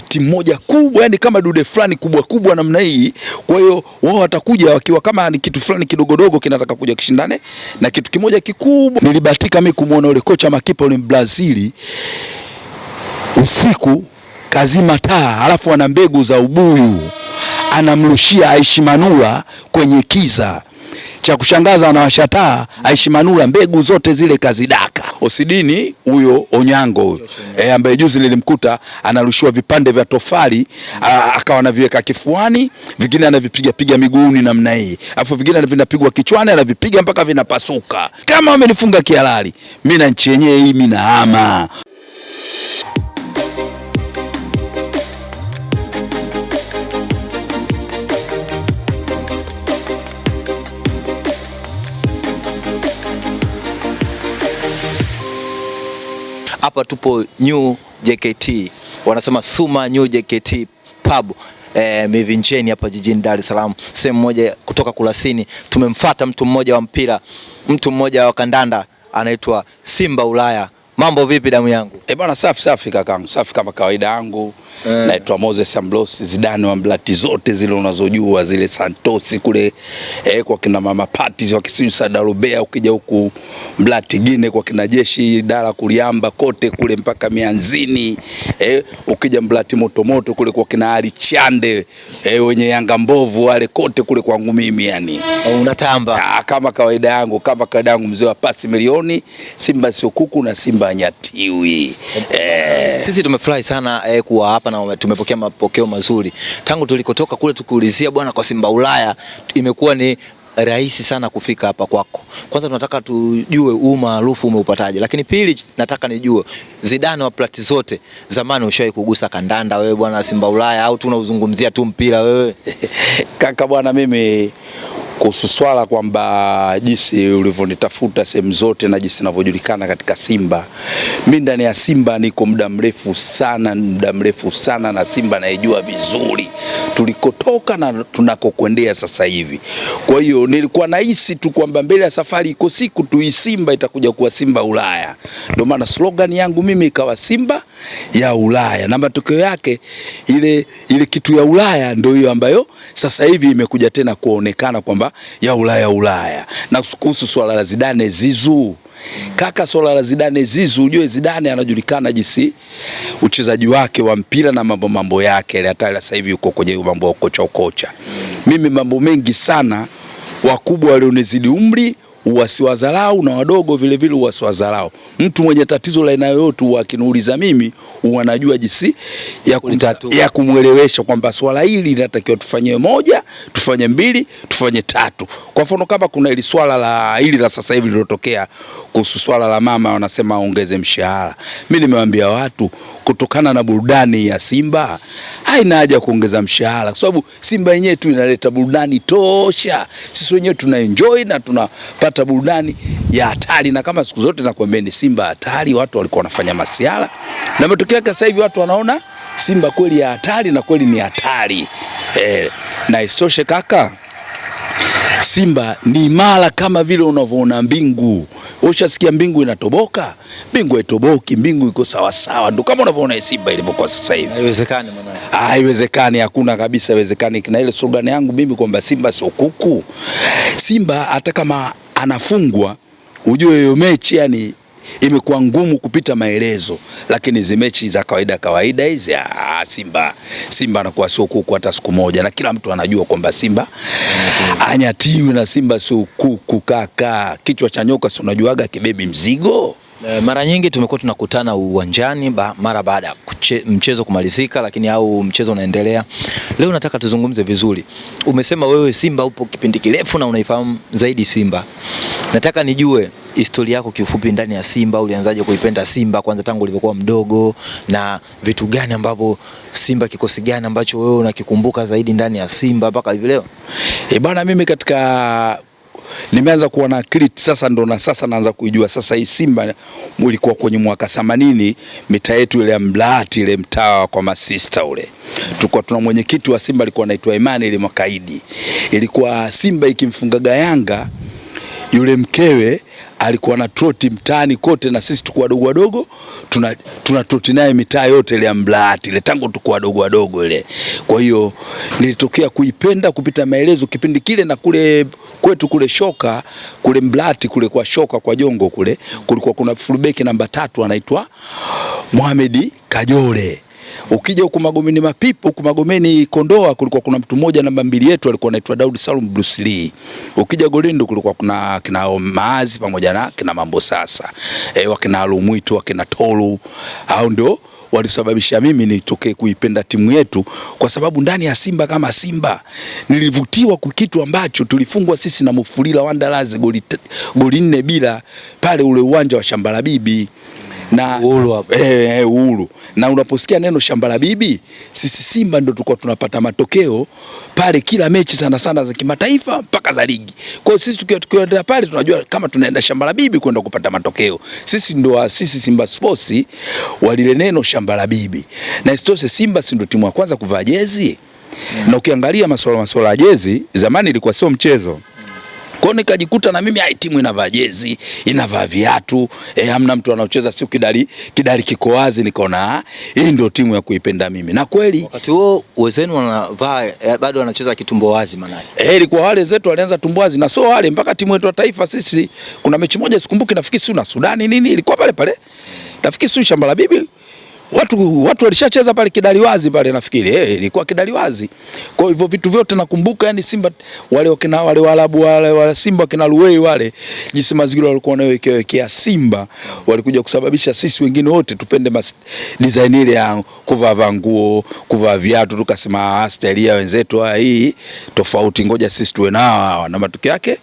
timu moja kubwa, yani kama dude fulani kubwa namna hii. Kwa hiyo wao watakuja wakiwa kama ni kitu fulani kidogodogo kinataka kuja kishindane na kitu kimoja kikubwa. Nilibahatika mimi kumuona yule kocha makipa yule Brazil usiku kazima taa, alafu ana mbegu za ubuyu anamrushia Aishi Manula kwenye kiza. Cha kushangaza anawashataa Aishi Manula mbegu zote zile kazidaka. Osidini huyo Onyango huyo ambaye juzi nilimkuta anarushiwa vipande vya tofali, akawa anaviweka kifuani, vingine anavipiga miguuni namna hii, alafu vingine vinapigwa kichwani, anavipiga mpaka vinapasuka. Kama wamenifunga kihalali, mimi na nchi yenyewe hii mimi naama. Hapa tupo New JKT, wanasema Suma New JKT Pub Mivinjeni hapa jijini Dar es Salaam, sehemu moja kutoka Kurasini. Tumemfuata mtu mmoja wa mpira, mtu mmoja wa kandanda, anaitwa Simba Ulaya. Mambo vipi damu yangu? Bwana safi kakangu, safi kama kawaida yangu. Naitwa Moses Ambrosi Zidane wa Mblati zote zile unazojua, zile Santos kule kwa kina Mama Parties wa Kisiu Sadarubea, ukija huku Mblati Gine kwa kina Jeshi Dara Kuliamba kote kule mpaka Mianzini, ukija Mblati moto kule kwa kina Ali Chande wenye Yanga mbovu wale kote kule kwangu mimi yani. Unatamba kama kawaida yangu, mzee wa pasi milioni, Simba sio kuku na Simba nyatiwi. Sisi tumefurahi sana kuwa hapa na tumepokea mapokeo mazuri. Tangu tulikotoka kule tukiulizia bwana kwa Simba Ulaya, imekuwa ni rahisi sana kufika hapa kwako. Kwanza tunataka tujue maarufu umeupataje, lakini pili nataka nijue Zidane wa plati zote, zamani ushawahi kugusa kandanda wewe bwana Simba Ulaya, au tunazungumzia tu mpira wewe? Kaka bwana, mimi kuhusu swala kwamba jinsi ulivyonitafuta sehemu zote na jinsi ninavyojulikana katika Simba, mimi ndani ya Simba niko muda mrefu sana na Simba naijua vizuri tulikotoka na tunakokwendea sasa hivi. Kwa hiyo nilikuwa nahisi tu kwamba mbele ya safari iko siku tu Simba itakuja kuwa Simba Ulaya. Ndio maana slogan yangu mimi ikawa Simba ya Ulaya, na matokeo yake ile kitu ya Ulaya ndio hiyo ambayo sasa hivi imekuja tena kuonekana kwamba ya Ulaya. Na kuhusu swala la Zidane Zizu, kaka, swala la Zidane Zizu, ujue Zidane anajulikana jinsi uchezaji wake wa mpira na mambo yake, hata sasa hivi yuko kwenye mambo ya kocha. Mimi mambo mengi sana, wakubwa walionizidi umri wasiwadharau na wadogo vile vile wasiwadharau. Mtu mwenye tatizo la aina yoyote akiniuliza mimi wanajua jinsi ya kumwelewesha kwamba swala hili linatakiwa tufanye moja, tufanye mbili, tufanye tatu. Kwa mfano kama kuna ile swala la hili la sasa hivi lilotokea kuhusu swala la mama wanasema aongeze mshahara. Mimi nimewaambia watu kutokana na burudani ya Simba haina haja kuongeza mshahara, kwa sababu Simba yenyewe tu inaleta burudani tosha. Sisi wenyewe tuna enjoy na tunapata burudani ya hatari, na kama siku zote nakwambia ni Simba hatari, watu walikuwa wanafanya masiala na matokeo sasa hivi watu wanaona Simba kweli ya hatari na kweli ni hatari. Na isitoshe kaka, Simba ni imara kama vile unavyoona mbingu. Ushasikia mbingu inatoboka? Mbingu haitoboki, mbingu iko sawa. Ndio kama unavyoona Simba ilivyokuwa sasa hivi. Haiwezekani mwana. Haiwezekani, hakuna kabisa haiwezekani. Na ile slogan yangu mimi kwamba Simba sio kuku. Simba hata kama anafungwa, ujue hiyo mechi yani imekuwa ngumu kupita maelezo, lakini hizo mechi za kawaida hizi Simba anakuwa sio kuku hata siku moja, na kila mtu anajua kwamba Simba anyatiwi na Simba sio kuku kaka. Kichwa cha nyoka si unajuaga kibebi mzigo. Mara nyingi tumekuwa tunakutana uwanjani mara baada ya mchezo kumalizika, lakini au mchezo unaendelea. Leo nataka tuzungumze vizuri. Umesema wewe Simba upo kipindi kirefu na unaifahamu zaidi Simba. Nataka nijue historia yako kiufupi ndani ya Simba. Ulianzaje kuipenda Simba kwanza tangu ulivyokuwa mdogo, na vitu gani ambavyo Simba, kikosi gani ambacho wewe unakikumbuka zaidi ndani ya Simba mpaka hivi leo? Bwana, mimi katika nimeanza kuwa na akili sasa, ndo na sasa naanza kuijua sasa hii Simba. Ilikuwa kwenye mwaka 80, mitaa yetu ile ya Mblati, ile mtaa kwa masista ule, tulikuwa tuna mwenyekiti wa Simba alikuwa anaitwa Imani ile Makaidi. Ilikuwa Simba ikimfungaga Yanga yule mkewe alikuwa na troti mtaani kote, na sisi tuko wadogo wadogo tuna troti naye mitaa yote ile ya Mblahati ile, tangu tuko wadogo wadogo ile. Kwa hiyo nilitokea kuipenda kupita maelezo kipindi kile, na kule kwetu kule Shoka kule Mblahati kule kwa Shoka kwa Jongo kule kulikuwa kuna fullback namba 3 anaitwa Mohamed Kajole. Ukija huko Magomeni Mapipo, huko Magomeni Kondoa kulikuwa kuna mtu mmoja namba 2 yetu alikuwa anaitwa Daudi Salum Bruce Lee. Ukija Golindo kulikuwa kuna kina Maazi pamoja na kina Mambo Sasa. Wakina Alumwito, wakina Tolu. Hao ndio walisababisha mimi nitokee kuipenda timu yetu, kwa sababu ndani ya Simba kama Simba nilivutiwa kwa kitu ambacho tulifungwa sisi na Mufulira Wanderers goli 4 bila pale ule uwanja wa Shamba la Bibi na Uhuru. Na unaposikia neno Shamba la Bibi, sisi Simba ndio tulikuwa tunapata matokeo pale kila mechi sana sana za kimataifa mpaka za ligi. Kwa hiyo sisi tukienda pale tunajua kama tunaenda Shamba la Bibi kwenda kupata matokeo. Sisi Simba Sports walile neno Shamba la Bibi. Na isitoshe Simba si ndio timu ya kwanza kuvaa jezi. Na ukiangalia masuala ya jezi zamani ilikuwa sio mchezo. Kwa hiyo nikajikuta na mimi timu inavaa jezi, inavaa viatu, hamna mtu anaocheza sio kidari kiko wazi, nikaona hii ndio timu ya kuipenda mimi. Na kweli wakati huo wenzenu wanavaa bado wanacheza kitumbo wazi manake. Ilikuwa wale zetu walianza tumbo wazi, na sio wale mpaka timu yetu ya taifa sisi. Kuna mechi moja sikumbuki, nafikiri si na Sudani nini, ilikuwa pale pale. Nafikiri si Shamba la Bibi. Watu walishacheza pale kidali wazi pale, nafikiri ilikuwa kidali wazi. Kwa hivyo vitu vyote nakumbuka, yani Simba wale Waarabu wale Simba kina Luwei wale, jinsi mazingira walikuwa wanawekea Simba, walikuja kusababisha sisi wengine wote tupende design ile ya kuvaa nguo, kuvaa viatu, tukasema style ya wenzetu hii tofauti, ngoja sisi tuwe nao. Na matokeo yake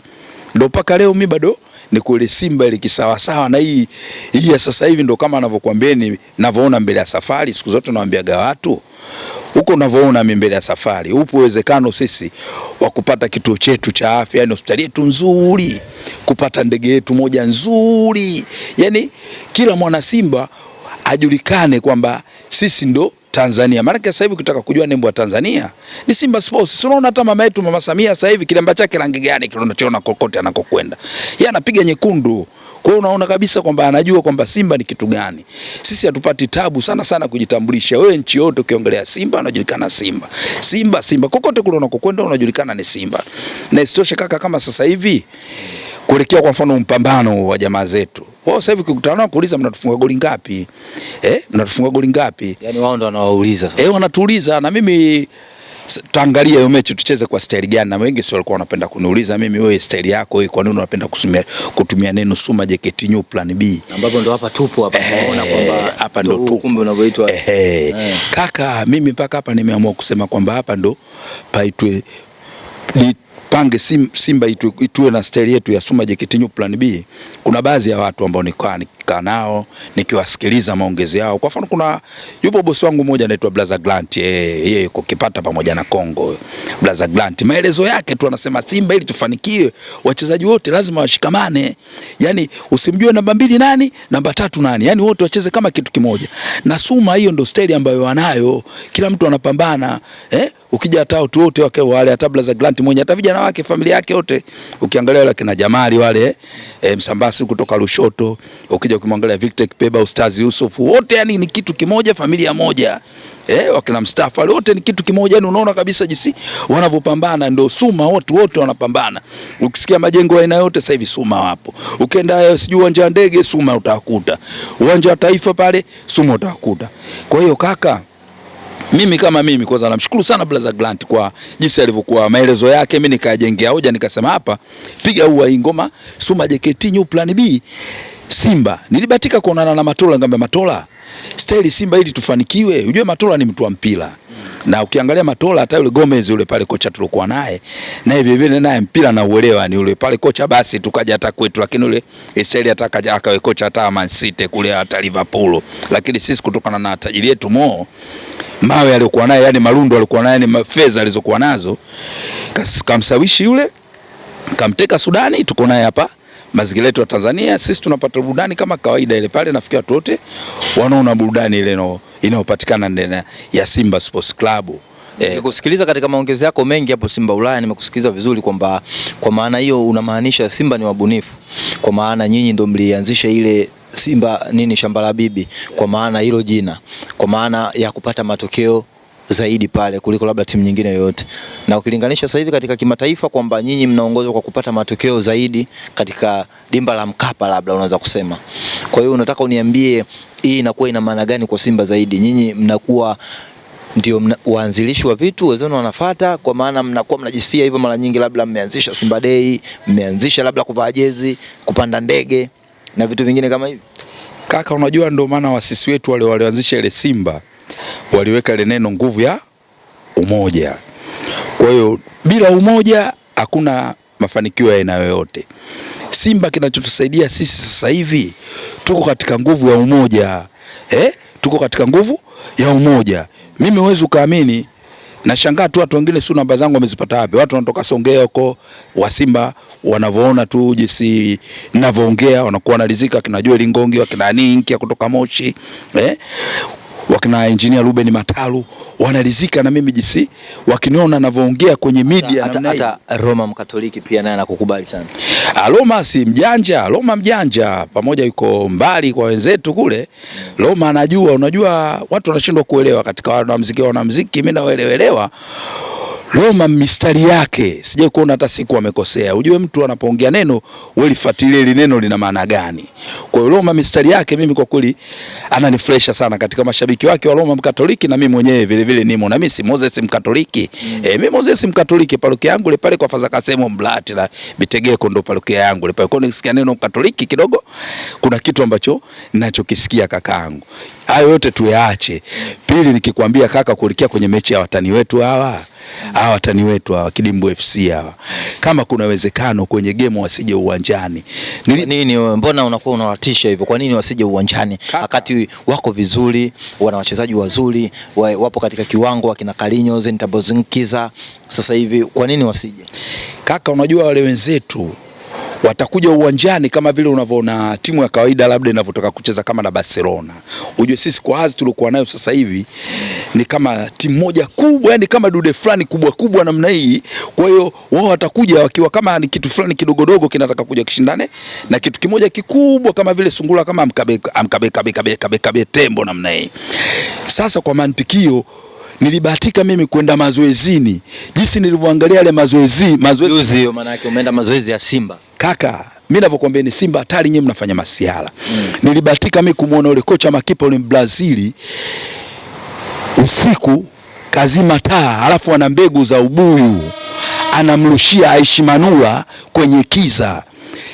ndio mpaka leo mimi bado ni kule Simba ile kisawa sawa. Na hii ya sasa hivi ndo kama anavyokuambieni, ninavyoona mbele ya safari. Siku zote nawaambiaga watu huko, unavyoona mimi mbele ya safari, upo uwezekano sisi wa kupata kituo chetu cha afya, yani hospitali yetu nzuri, kupata ndege yetu moja nzuri, yani kila mwana Simba ajulikane kwamba sisi ndo Tanzania. Maana sasa hivi ukitaka kujua nembo ya Tanzania ni Simba Sports. Unaona hata mama yetu Mama Samia sasa hivi kilemba chake rangi gani kile unachoona kokote anakokwenda, yeye anapiga nyekundu. Kwa hiyo unaona kabisa kwamba anajua kwamba Simba ni kitu gani. Sisi hatupati tabu sana sana kujitambulisha. Wewe nchi yote ukiongelea Simba unajulikana Simba. Simba kokote kule unakokwenda unajulikana ni Simba. Na isitoshe kaka, kama sasa hivi kuelekea kwa mfano mpambano wa jamaa zetu, wao sasa hivi ukikutana nao kuuliza mnatufunga goli ngapi? Mnatufunga goli ngapi? Yani wao ndo wanawauliza sasa. Wanatuuliza, na mimi tuangalie hiyo mechi tucheze kwa style gani. Na wengi sio walikuwa wanapenda kuniuliza mimi, wewe style yako hii kwa nini unapenda kutumia neno Suma JKT New Plan B? Ambapo ndo hapa tupo hapa tunaona kwamba hapa ndo tu kumbe unavyoitwa. Kaka, mimi mpaka hapa nimeamua kusema kwamba hapa ndo paitwe pange Simba itue na style yetu ya Suma JKT New Plan B. Kuna baadhi ya watu ambao nikaa nao nikiwasikiliza maongezi yao. Kwa mfano yupo bosi wangu mmoja anaitwa Blaza Grant, yeye yuko Kipata pamoja na Kongo. Blaza Grant maelezo yake tu anasema Simba ili tufanikiwe wachezaji wote lazima washikamane. Yani usimjue namba 2 nani, namba 3 nani. Yani wote wacheze kama kitu kimoja. Na Suma hiyo ndo style ambayo wanayo. Kila mtu anapambana. Ukija hata watu wote wale hata Blaza Grant mwenye hata vijana wake familia yake yote ukiangalia wale kina Jamali wale Msambasi kutoka Lushoto, ukija ukimwangalia Victor Kipeba, Ustazi Yusuf, wote yani ni kitu kimoja, familia moja. Wakina Mustafa wale wote ni kitu kimoja, yani unaona kabisa jinsi wanavyopambana. Ndio Suma wote wanapambana. Ukisikia majengo aina yote sasa hivi Suma wapo. Ukienda sijui uwanja wa ndege Suma utakuta. Uwanja wa Taifa pale Suma utakuta. Kwa hiyo kaka, mimi kama mimi kwanza namshukuru sana Blaza Grant kwa jinsi alivyokuwa maelezo yake. Mimi nikajengea hoja nikasema hapa piga hii ngoma Suma JKT New Plan B Simba. Nilibatika kuonana na Matola, ngamba Matola style Simba ili tufanikiwe. Unajua Matola ni mtu wa mpira. Na ukiangalia Matola hata yule Gomez yule pale kocha tulikuwa naye vile vile naye mpira na uelewa ni yule pale kocha, basi tukaja hata kwetu, lakini yule Eseli atakaja akawe kocha hata Man City kule hata Liverpool. Lakini sisi kutokana na tajiri yetu mawe aliyokuwa naye, yani marundo alikuwa naye, ni fedha alizokuwa nazo, kamsawishi yule, kamteka Sudani, tuko naye hapa mazingira yetu ya Tanzania. Sisi tunapata burudani kama kawaida ile pale, nafikia watu wote wanaona burudani ile inayopatikana ndani ya Simba Sports Club. Nikusikiliza katika maongezi yako mengi hapo Simba Ulaya, nimekusikiliza vizuri kwamba kwa maana hiyo unamaanisha Simba ni wabunifu, kwa maana nyinyi ndio mlianzisha ile Simba nini shamba la bibi, kwa maana hilo jina, kwa maana ya kupata matokeo zaidi pale kuliko labda timu nyingine yoyote. Na ukilinganisha sasa hivi katika kimataifa kwamba nyinyi mnaongozwa kwa kupata matokeo zaidi katika dimba la Mkapa labda unaweza kusema. Kwa hiyo unataka uniambie hii inakuwa ina maana gani kwa Simba zaidi? Nyinyi mnakuwa ndio waanzilishi wa vitu, wenzenu wanafuata, kwa maana mnakuwa mnajisifia hivyo mara nyingi, labda mmeanzisha Simba Day, mmeanzisha labda kuvaa jezi, kupanda ndege na vitu vingine kama hivi. Kaka, unajua ndio maana wasisi wetu wale walioanzisha ile Simba waliweka ile neno nguvu ya umoja. Kwa hiyo bila umoja hakuna mafanikio ya aina yoyote. Simba kinachotusaidia sisi sasa hivi tuko katika nguvu ya umoja. Tuko katika nguvu ya umoja. Mimi huwezi ukaamini, nashangaa tu watu wengine si namba zangu wamezipata wapi. Watu wanatoka Songea huko wa Simba wanavyoona tu jinsi ninavyoongea wanakuwa wanalizika, kina Joel Ngongi, wakina Ninki kutoka Moshi, wakina engineer Ruben Matalu wanalizika na mimi jinsi wakiniona ninavyoongea kwenye media. Hata Roma Mkatoliki pia naye anakukubali sana. Roma si mjanja, Roma mjanja, pamoja yuko mbali kwa wenzetu kule. Roma anajua, unajua watu wanashindwa kuelewa katika wanamuziki, mimi naelewa. Roma mistari yake sije kuona hata siku amekosea. Ujue mtu anapoongea neno wewe lifuatilie ile neno lina maana gani. Kwa hiyo Roma mistari yake mimi kwa kweli ananifresha sana katika mashabiki wake wa Roma Mkatoliki, na mimi mwenyewe vile vile nimo, na mimi si Moses Mkatoliki. Mimi Moses Mkatoliki, parokia yangu ile pale kwa Faza Kasemo Mblati na Bitegeko ndo parokia yangu ile pale. Kwa nisikia neno Mkatoliki kidogo kuna kitu ambacho ninachokisikia kakaangu. Hayo yote tuyaache. Pili nikikwambia kaka, kulikia kwenye mechi ya watani wetu hawa watani wetu hawa Kidimbu FC hawa, kama kuna uwezekano kwenye game wasije uwanjani. Nini mbona unakuwa unawatisha hivyo? Kwa nini wasije uwanjani wakati wako vizuri, wana wachezaji wazuri, wapo katika kiwango, wakina Kalinyo, Zentabozunkiza sasa hivi, kwa nini wasije? Kaka, unajua wale wenzetu watakuja uwanjani kama vile unavyoona timu ya kawaida labda inavyotoka kucheza kama na Barcelona. Ujue sisi kwa hazi tulikuwa nayo sasa hivi ni kama timu moja kubwa, yani kama dude fulani kubwa namna hii. Kwa hiyo wao watakuja wakiwa kama ni kitu fulani kidogodogo kinataka kuja kishindane na kitu kimoja kikubwa kama vile sungura, kama amkabe tembo namna hii. Sasa kwa mantikio nilibahatika mimi kwenda mazoezini. Jinsi nilivyoangalia yale mazoezi hiyo, maana yake umeenda mazoezi ya Simba. Kaka, mimi ninavyokuambia ni Simba hatari, nyinyi mnafanya masiala. Nilibahatika mimi kumuona yule kocha makipa yule Brazili usiku kazima taa, alafu ana mbegu za ubuyu anamrushia Aishi Manula kwenye kiza.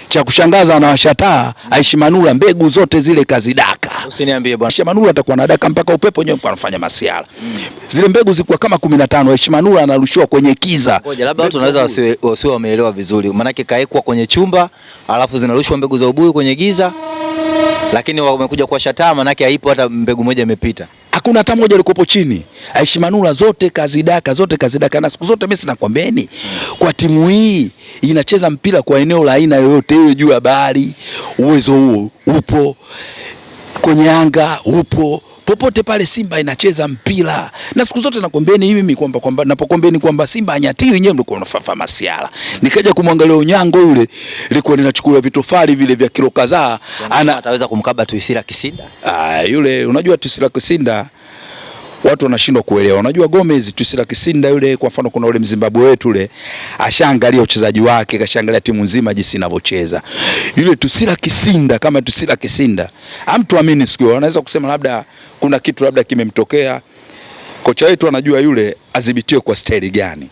Cha kushangaza anawasha taa, Aishi Manula mbegu zote zile kazidaka. Usiniambie bwana. Aishi Manula atakuwa anadaka mpaka upepo wenyewe anafanya masiala. Zile mbegu zilikuwa kama 15, Aishi Manula anarushiwa kwenye kiza. Ngoja labda watu wanaweza wasiwe wameelewa vizuri. Maana yake kaekwa kwenye chumba, alafu zinarushwa mbegu za ubuyu kwenye giza. Lakini wamekuja kuwasha taa, maana yake haipo hata mbegu moja imepita. Hakuna hata moja ilikopo chini. Aishi Manula zote kazidaka, na siku zote mimi sinakwambieni kwa timu hii inacheza mpira kwa eneo la aina yoyote hiyo, juu ya bahari uwezo huo upo, kwenye anga upo, popote pale Simba inacheza mpira. Na siku zote nakwambieni mimi kwamba napokwambieni kwamba Simba hanyati, wenyewe ndio kunafafa masiala. Nikaja kumwangalia Onyango yule, ilikuwa ninachukua vitofali vile vya kilo kadhaa, ataweza kumkaba Tuisila Kisinda. Yule unajua Tuisila Kisinda watu wanashindwa kuelewa. Unajua Gomez, Tuisila Kisinda yule kwa mfano, kuna yule Mzimbabwe wetu yule ashaangalia uchezaji wake, kashaangalia timu nzima jinsi inavyocheza. Yule Tuisila Kisinda kama Tuisila Kisinda, hamtuamini siku anaweza kusema labda kuna kitu labda kimemtokea. Kocha wetu anajua yule adhibitiwe kwa staili gani.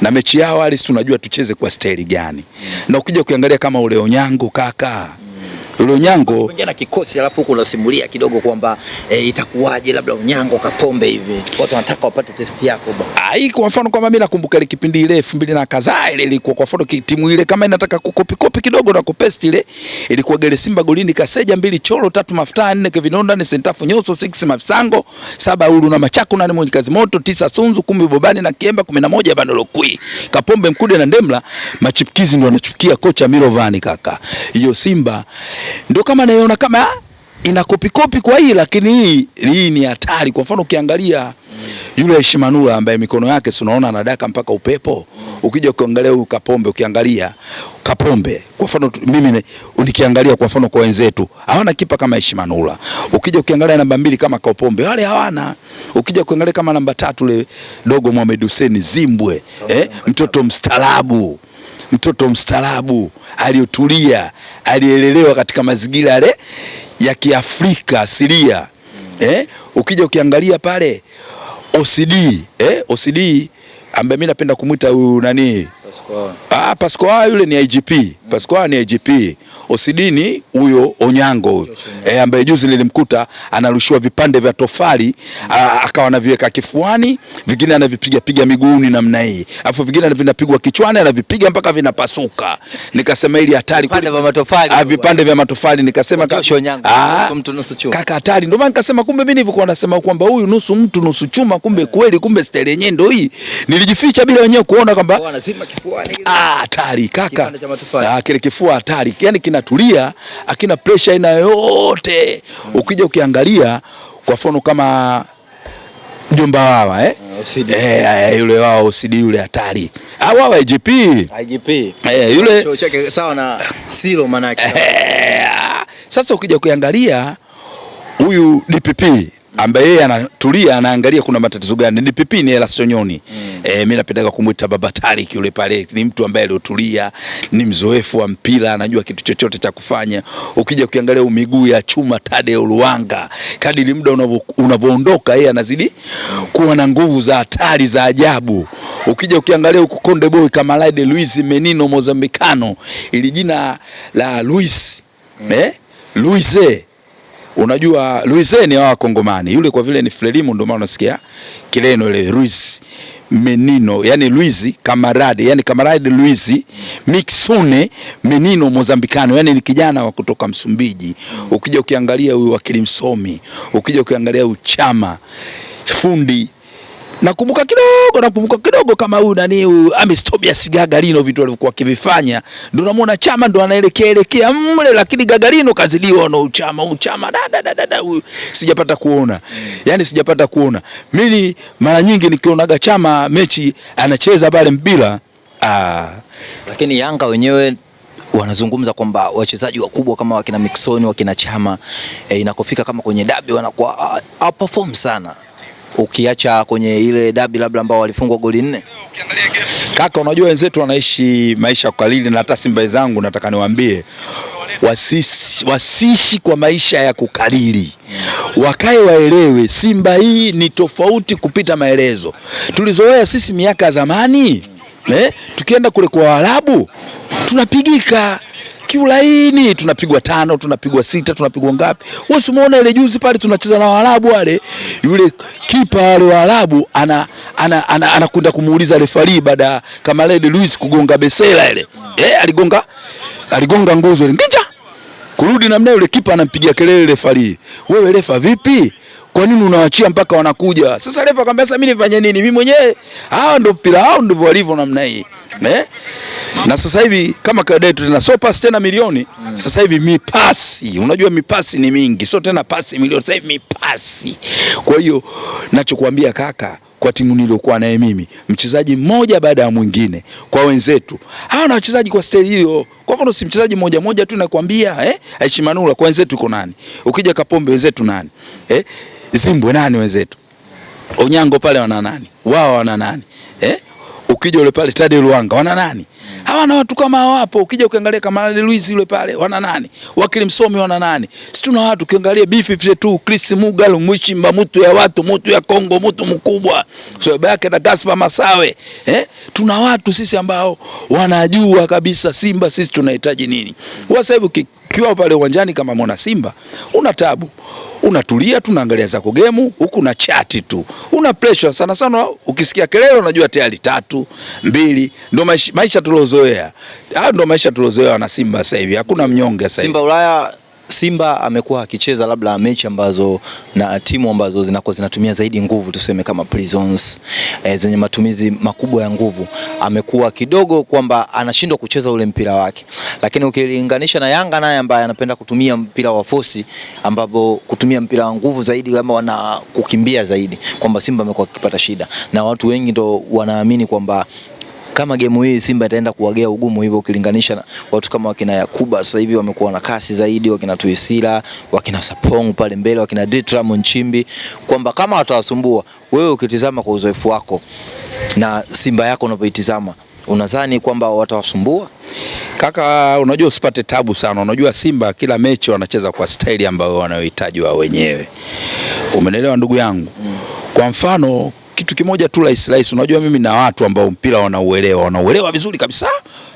Na mechi yao hali tunajua tucheze kwa staili gani. Na ukija kuangalia kama ule Onyango kaka, ule Onyango kuingia na kikosi, alafu huko unasimulia kidogo kwamba itakuwaje labda Onyango Kapombe hivi. Watu wanataka wapate test yako bwana. Hii kwa mfano kama mimi nakumbuka ile kipindi ile 2000 na kadhaa ile ilikuwa kwa mfano timu ile kama inataka kukopi kidogo na kupest ile ilikuwa Gere Simba golini Kaseja 2 Cholo 3 Mafuta 4 Kevin Onda 4 Sentafu Nyoso 6 Mafisango 7 Uru na Machako 8 Mwenye Kazi Moto 9 Sunzu 10 Bobani na Kiemba 11 Bandolo Kui Kapombe Mkude na Ndemla. Machipkizi ndio anachukia kocha Milovani kaka. Hiyo Simba ndio kama naiona kama ina kopi kwa hii, lakini hii ni hatari. Kwa mfano ukiangalia yule Heshimanula ambaye mikono yake unaona anadaka mpaka upepo. Ukija ukiangalia huyu Kapombe, ukiangalia Kapombe kwa mfano, mimi nikiangalia kwa mfano kwa wenzetu hawana kipa kama Heshimanula. Ukija ukiangalia namba 2 kama Kapombe wale hawana. Ukija ukiangalia kama namba 3 ile dogo Mohamed Hussein Zimbwe, mtoto mstaarabu aliyotulia, alielelewa katika mazingira yale ya Kiafrika asilia. Ukija ukiangalia pale OCD ambaye mimi napenda kumuita huyu nani Pascoal, yule ni IGP. Pascoal ni IGP. OCD ni huyo Onyango huyo ambaye juzi nilimkuta anarushiwa vipande vya tofali, akawa anaviweka kifuani, vingine anavipiga miguuni namna hii, afu vingine anapigwa kichwani, anavipiga mpaka vinapasuka. Nikasema ili hatari, vipande vya matofali. Nikasema mtu nusu chuma kaka, hatari. Ndio maana nikasema kumbe mimi nilikuwa nasema kwamba huyu nusu mtu nusu chuma, kumbe kweli, kumbe style yenyewe ndio hii. Nilijificha bila wenyewe kuona kwamba wanazima kifuani ile hatari kaka. Kile kifua hatari, yani kinatulia, akina pressure ina yote. Ukija ukiangalia kwa mfano kama jomba wao yule wao OCD yule hatari. Wao IGP yule chuo chake sawa na Silo manake. Sasa ukija kuangalia huyu DPP ambaye yeye anatulia, anaangalia kuna matatizo gani. DPP ni Elasto Nyoni. Mimi napenda kumuita Baba Tariq yule pale, ni mtu ambaye aliotulia, ni mzoefu wa mpira, anajua kitu chochote cha kufanya. Ukija ukiangalia miguu ya chuma Tadeo Luanga, kadiri muda unavyoondoka yeye anazidi kuwa na nguvu za hatari za ajabu. Ukija ukiangalia huko Konde Boy kama Laide Luis Menino Mozambicano, ili jina la Luis unajua Luis ni wa Kongomani yule, kwa vile ni Frelimo ndio maana unasikia kileno ile Luis Menino, yani Luis Camarade, yani Camarade Luis Mixune Menino Mozambicano, yani ni kijana wa kutoka Msumbiji. Ukija ukiangalia huyu wakili msomi, ukija ukiangalia uchama fundi, nakumbuka kidogo kama huyu nani Amistobias Gagarino, vitu alivyokuwa kivifanya, ndio namuona Chama ndo anaelekea mle, lakini Gagarino kazidiwa na uchama huyu sijapata kuona. Yani sijapata kuona. Mimi mara nyingi nikionaga Chama mechi anacheza pale mpira lakini Yanga wenyewe wanazungumza kwamba wachezaji wakubwa kama wakina Mixon, wakina Chama inakofika kama kwenye dabi wanakuwa perform sana, ukiacha kwenye ile dabi labda ambao walifungwa goli 4. Kaka, unajua wenzetu wanaishi maisha kwa kalili, na hata Simba zangu nataka niwaambie wasiishi kwa maisha ya kukalili, wakae waelewe Simba hii ni tofauti kupita maelezo. Tulizoea sisi miaka ya zamani, tukienda kule kwa Waarabu tunapigika kiulaini, tunapigwa 5, tunapigwa 6, tunapigwa ngapi. Wewe umeona ile juzi pale tunacheza na Waarabu wale, yule kipa wale Waarabu anakwenda kumuuliza refari baada kama Lady Luis kugonga besela ile. Aligonga nguzo ile. Nginja. Kurudi namna yule kipa anampigia kelele refari. Wewe refa vipi? Kwa nini unawaachia mpaka wanakuja? Sasa refa akamwambia sasa mimi nifanye nini? Mimi mwenyewe hao ndio mpira, hao ndivyo walivyo namna hii. Na sasa hivi kama kawaida yetu tena so pass tena milioni. Sasa hivi mipasi, unajua mipasi ni mingi, sio tena pasi milioni, sasa hivi mipasi. Kwa hiyo nachokuambia kaka, kwa timu niliyokuwa naye mimi, mchezaji mmoja baada ya mwingine kwa wenzetu. Hawana wachezaji kwa staili hiyo. Kwa mfano si mchezaji mmoja tu nakwambia, Heshimanula kwa wenzetu uko nani? Ukija Kapombe wenzetu nani? Zimbwe nani wenzetu? Onyango pale wana nani? Wao wana nani? Ukija yule pale Tadeo Luanga wana nani? Hawana watu kama hawapo. Ukija ukiangalia kama Luis yule pale wana nani? Wakili msomi wana nani? Sisi tuna watu, ukiangalia B52 Chris Mugalu Mwishimba, mtu ya watu, mtu ya Kongo, mtu mkubwa. So yake na Gaspar Masawe. Tuna watu sisi ambao wanajua kabisa Simba sisi tunahitaji nini. Sasa hivi ukiwa pale uwanjani kama mwana Simba una tabu. Unatulia tu unaangalia zako game huku na chati tu. Una pressure sana, ukisikia kelele unajua tayari 3, 2 ndio maisha tulozoea. Ndio maisha tulozoea na Simba sasa hivi. Hakuna mnyonge sasa hivi. Simba Ulaya Simba amekuwa akicheza labda mechi ambazo na timu ambazo zinatumia zaidi nguvu, tuseme kama Prisons, zenye matumizi makubwa ya nguvu, amekuwa kidogo kwamba anashindwa kucheza ule mpira wake. Lakini ukilinganisha na Yanga naye ambaye anapenda kutumia mpira wa force, ambapo kutumia mpira wa nguvu zaidi kama wana kukimbia zaidi, kwamba Simba amekuwa akipata shida, na watu wengi ndo wanaamini kwamba kama game hii Simba itaenda kuwagea ugumu hivyo, ukilinganisha na watu kama wakina Yakuba sasa hivi wamekuwa na kasi zaidi, wakina Tuisila, wakina Sapong pale mbele, wakina Ditram Nchimbi, kwamba kama watawasumbua. Wewe ukitizama kwa uzoefu wako na Simba yako unavyoitizama, unadhani kwamba watawasumbua? Kaka, unajua usipate tabu sana. Unajua Simba kila mechi wanacheza kwa staili ambayo wanayohitaji wao wenyewe. Umeelewa ndugu yangu? Kwa mfano kitu kimoja tu rahisi, unajua mimi na watu ambao mpira wanauelewa vizuri kabisa,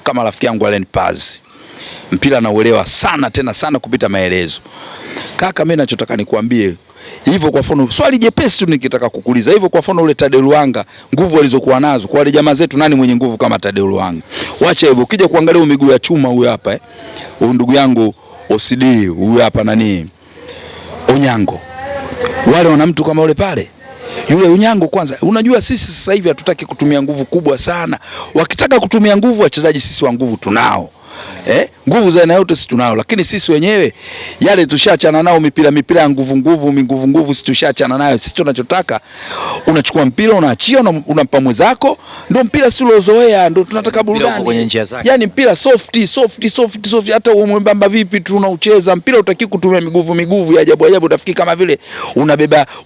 kama rafiki yangu Allen Paz. Mpira anauelewa sana, tena sana kupita maelezo. Kaka, mimi ninachotaka nikwambie hivyo, kwa mfano swali jepesi tu nikitaka kukuuliza hivyo, kwa mfano ule Tadeu Luanga, nguvu alizokuwa nazo kwa wale jamaa zetu, nani mwenye nguvu kama Tadeu Luanga? Wacha hivyo, ukija kuangalia miguu ya chuma huyu hapa huyu ndugu yangu OCD huyu hapa nani Onyango, wale wana mtu kama ule pale yule Onyango. Kwanza unajua sisi sasa hivi hatutaki kutumia nguvu kubwa sana. Wakitaka kutumia nguvu, wachezaji sisi wa nguvu tunao. Nguvu za aina yote sisi tunao, lakini sisi wenyewe yale tushachana nao, mipira ya nguvu sisi tushachana nayo. Sisi tunachotaka, unachukua mpira unaachia, unampa mwenzako, ndio mpira si ulozoea, ndio tunataka burudani. Yani mpira soft, hata umwembamba vipi tunaucheza mpira. Utaki kutumia miguvu ya ajabu, utafikiri kama vile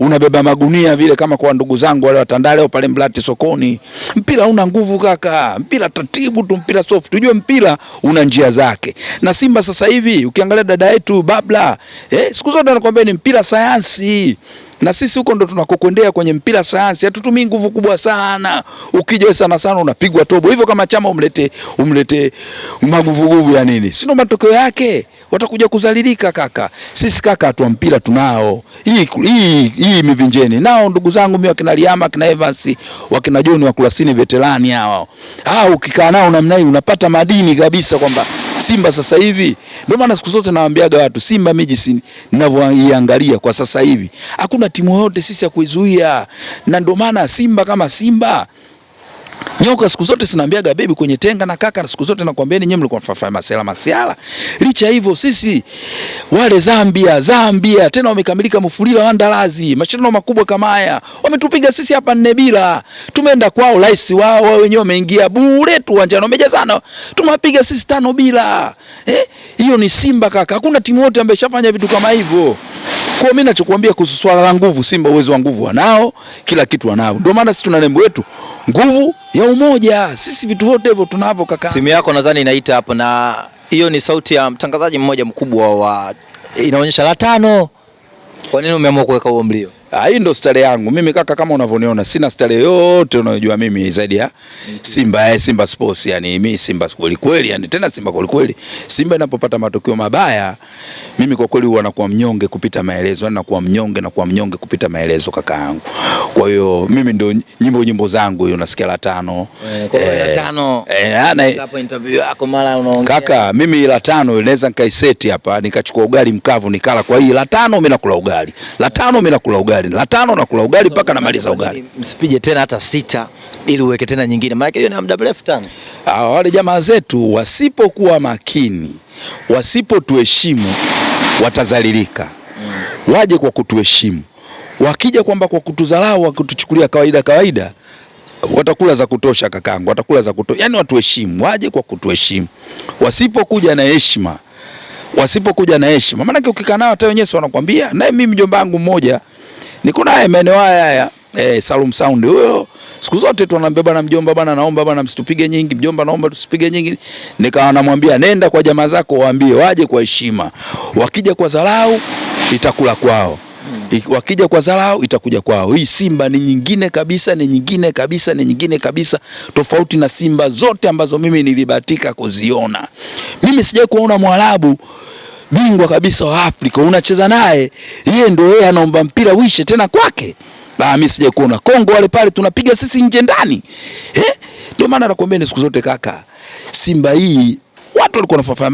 unabeba magunia vile, kama kwa ndugu zangu wale watandale pale Mlati sokoni. Mpira una nguvu kaka, mpira taratibu tu, mpira soft. Unajua mpira una njia zake. Na Simba sasa hivi ukiangalia dada yetu Babla, siku zote anakuambia ni mpira sayansi. Na sisi huko ndo tunakokwendea kwenye mpira sayansi. Hatutumii nguvu kubwa sana. Ukija sana unapigwa tobo. Hivyo kama Chama umlete maguvu ya nini? Sino matokeo yake watakuja kuzalilika kaka. Sisi kaka tu mpira tunao. Hii mivinjeni. Nao ndugu zangu mimi wakina Liama, wakina Evans, wakina John wa Kulasini veterani hao. Ukikaa nao namna hii unapata madini kabisa kwamba Simba sasa hivi, ndio maana siku zote nawaambiaga watu Simba miji ninavyoiangalia kwa sasa hivi, hakuna timu yote sisi ya kuizuia. Na ndio maana Simba kama Simba nyoka siku zote sinaambiaga baby kwenye tenga, na kaka siku zote nakwambieni nyinyi mlikuwa mnafanya masiala. Licha hivyo sisi wale Zambia tena wamekamilika mfulila Wandalazi, mashindano makubwa kama haya wametupiga sisi hapa 4-0. Tumeenda kwao rais wao wenyewe wameingia bure tu uwanjani, wamejazana, tumewapiga sisi 5-0. Hiyo ni Simba kaka, hakuna timu yote ambayo ishafanya vitu kama hivyo. Kwa mimi ninachokuambia kuhusu swala la nguvu, Simba uwezo wa nguvu wanao, kila kitu wanao. Ndio maana sisi tuna nembo yetu, nguvu ya umoja. Sisi vitu vyote hivyo tunavyo kaka. Simu yako nadhani inaita hapo, na hiyo ni sauti ya mtangazaji mmoja mkubwa inaonyesha la 5. Kwa nini umeamua kuweka huo mlio? Hii ndo stare yangu mimi kaka, kama unavyoniona sina stare yote unayojua mimi zaidi ya Simba. Simba Sports, yani mimi Simba kweli, yani tena Simba kweli. Simba inapopata matokeo mabaya, mimi kwa kweli huwa nakuwa mnyonge kupita maelezo, nakuwa mnyonge kupita maelezo kaka yangu. Kwa hiyo mimi ndo nyimbo zangu hiyo unasikia la 5. Kwa la 5 hapo interview yako mara unaongea kaka, mimi la 5 naweza nikaiseti hapa nikachukua ugali mkavu nikala. Kwa hiyo la 5 mimi nakula ugali, la 5 mimi nakula ugali, la 5 nakula ugali mpaka namaliza ugali. Msipige tena hata 6 ili uweke tena nyingine, maana hiyo ni muda mrefu 5. Wale jamaa zetu wasipokuwa makini, wasipotuheshimu watazalilika. Waje kwa kutuheshimu. Wakija kwamba kwa kutudharau, wakutuchukulia kawaida, watakula za kutosha kakangu, watakula za kutosha. Yani watuheshimu, waje kwa kutuheshimu. Wasipokuja na heshima, maana ukikaa nao hata wenyewe wanakuambia. Na mimi mjomba wangu mmoja niko naye maeneo haya Salum Sound, huyo siku zote tunaambia bwana mjomba, bwana naomba bwana msitupige nyingi, mjomba naomba tusipige nyingi. Nikawa namwambia nenda kwa jamaa zako waambie waje kwa heshima. Wakija kwa dharau itakula kwao. Wakija kwa dharau itakuja kwao. Hii Simba ni nyingine kabisa, tofauti na Simba zote ambazo mimi nilibahatika kuziona. Mimi sijai kuona Mwarabu bingwa kabisa wa Afrika unacheza naye, yeye anaomba mpira uishe tena kwake. Mimi sije kuona Kongo wale pale tunapiga sisi nje ndani. Ndio maana nakwambia siku zote kaka, Simba hii Watu walikuwa wanafanya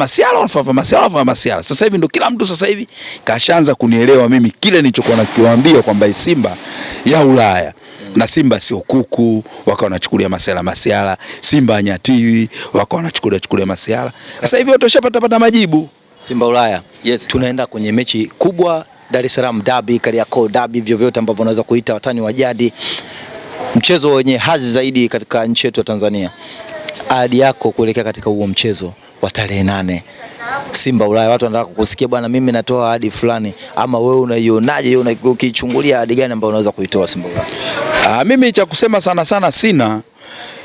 masiala. Sasa hivi ndo kila mtu sasa hivi kashaanza kunielewa mimi kile nilichokuwa nakiwaambia kwamba Simba ya Ulaya na Simba sio kuku, wakawa wanachukulia masiala. Simba anyatiwi, wakawa wanachukulia masiala. Sasa hivi watu washapata majibu. Simba Ulaya. Yes. Tunaenda kwenye mechi kubwa, Dar es Salaam Derby, Kariakoo Derby, vyovyote ambavyo unaweza kuita, watani wa jadi, mchezo wenye hadhi zaidi katika nchi yetu ya Tanzania. Ahadi yako kuelekea katika huo mchezo wa tarehe 8 Simba Ulaya, watu wanataka kukusikia bwana, mimi natoa ahadi fulani, ama wewe unaionaje? Ukichungulia ahadi gani ambayo unaweza kuitoa Simba Ulaya? Mimi cha kusema sana sina,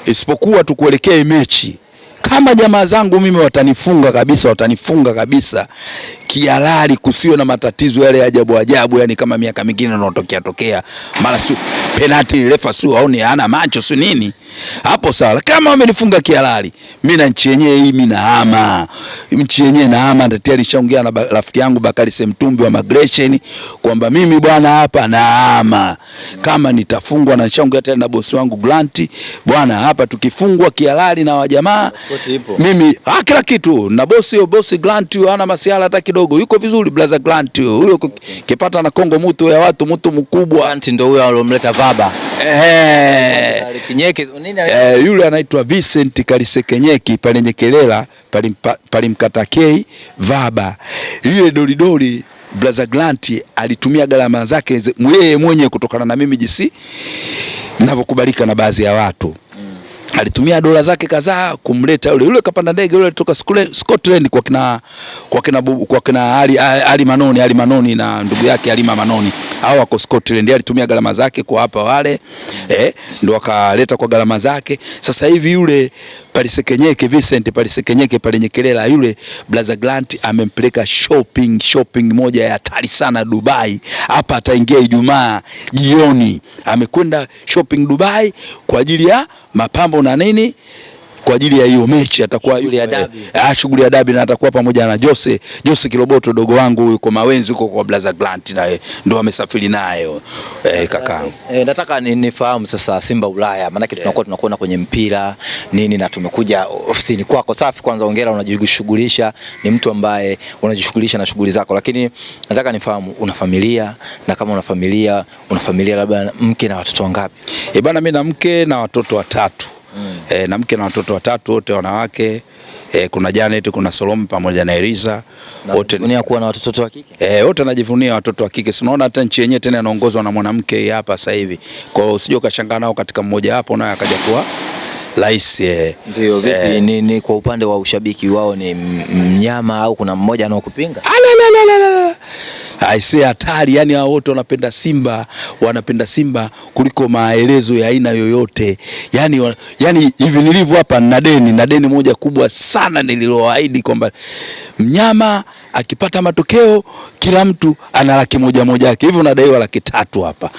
isipokuwa tukuelekea mechi. Kama jamaa zangu mimi watanifunga kabisa kihalali, kusiwe na matatizo yale ajabu, yani kama miaka mingine yanatokea mara si penalty refa si aone hana macho si nini, hapo sawa. Kama wamenifunga kihalali, mimi na nchi yenyewe hii, mimi naama nchi yenyewe, naama. Tayari nishaongea na rafiki yangu Bakari Semtumbi wa Migration kwamba mimi bwana hapa naama kama nitafungwa, na nishaongea tena na bosi wangu Grant bwana, hapa tukifungwa kihalali na wajamaa mimi kila kitu, na bosi Grant hana masiala hata kidogo, yuko vizuri brother Grant huyo, kipata na Kongo mtu mkubwa. Grant ndio huyo alomleta baba Kenyeki nini, yule anaitwa Vincent Kalisekenyeki pale Nyekelela pale Mkatakei Vaba, ile dolidoli brother Grant alitumia gharama zake yeye mwenyewe, kutokana na mimi jinsi ninavyokubalika na baadhi ya watu. Alitumia dola zake kadhaa kumleta yule kapanda ndege yule kutoka Scotland kwa kina Ali Manoni na ndugu yake Alima Manoni, hao wako Scotland. Alitumia gharama zake kwa hapa wale ndio akaleta kwa gharama zake. Sasa hivi yule Palisekenyeke Vincent Palisekenyeke pale Nyekelela, yule brother Grant amempeleka shopping moja ya hatari sana Dubai. Hapa ataingia Ijumaa jioni, amekwenda shopping Dubai kwa ajili ya mapambo na nini, kwa ajili ya hiyo mechi. Atakuwa shughuli ya dabi, na atakuwa pamoja na Jose Kiloboto dogo wangu yuko Mawenzi huko kwa brother Grant, naye ndio amesafiri nayo kaka. Nataka nifahamu sasa Simba Ulaya, maana tunakuona kwenye mpira nini, na tumekuja ofisini kwako. Safi, kwanza hongera, unajishughulisha, ni mtu ambaye unajishughulisha na shughuli zako, lakini nataka nifahamu una familia, na kama una familia labda mke na watoto wangapi? Bana, mimi na mke na watoto watatu. Na mke na watoto watatu, wote wanawake. Kuna Janet, kuna Salome pamoja na Eliza. Wote ni kuwa na watoto wa kike. Wote najivunia watoto wa kike. Unaona hata nchi yenyewe tena inaongozwa na mwanamke hapa sasa hivi. Kwa hiyo usije ukashangaa nao katika mmoja hapo naye akaja kuwa rais. Ndio vipi ni kwa upande wa ushabiki wao ni mnyama au kuna mmoja anaokupinga? Aisee, hatari, yani hao wote wanapenda Simba kuliko maelezo ya aina yoyote. Yani hivi nilivyo hapa na deni moja kubwa sana nililoahidi kwamba mnyama akipata matokeo kila mtu ana laki moja yake. Hivyo nadaiwa 300,000 hapa.